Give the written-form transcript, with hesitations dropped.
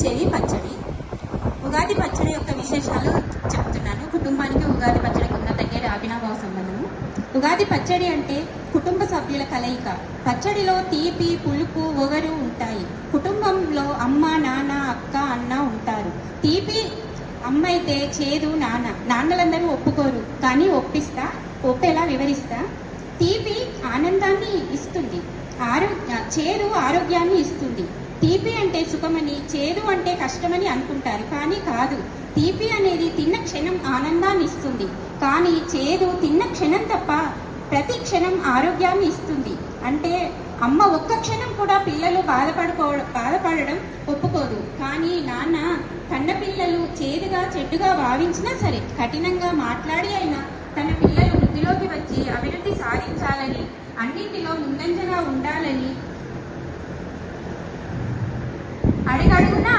చూపించేది పచ్చడి. ఉగాది పచ్చడి యొక్క విశేషాలు చెప్తున్నాను. కుటుంబానికి ఉగాది పచ్చడికి ఉన్న దగ్గర అవినాభావ సంబంధము. ఉగాది పచ్చడి అంటే కుటుంబ సభ్యుల కలయిక. పచ్చడిలో తీపి, పులుపు, ఒగరు ఉంటాయి. కుటుంబంలో అమ్మ, నాన్న, అక్క, అన్న ఉంటారు. తీపి అమ్మ అయితే, చేదు నాన్న. నాన్నలందరూ ఒప్పుకోరు, కానీ ఒప్పేలా వివరిస్తా. తీపి ఆనందాన్ని ఇస్తుంది, చేదు ఆరోగ్యాన్ని ఇస్తుంది. తీపి అంటే సుఖమని, చేదు అంటే కష్టమని అనుకుంటారు, కానీ కాదు. తీపి అనేది తిన్న క్షణం ఆనందాన్ని ఇస్తుంది, కానీ చేదు తిన్న క్షణం తప్ప ప్రతి ఆరోగ్యాన్ని ఇస్తుంది. అంటే అమ్మ ఒక్క క్షణం కూడా పిల్లలు బాధపడడం ఒప్పుకోదు, కానీ నాన్న కన్నపిల్లలు చేదుగా చెడ్డుగా భావించినా సరే కఠినంగా మాట్లాడి అయినా తన పిల్లలు వృద్ధిలోకి వచ్చి అభివృద్ధి సాధించాలని, అన్నింటిలో ముందంజగా ఉండాలని అడుగడుగునా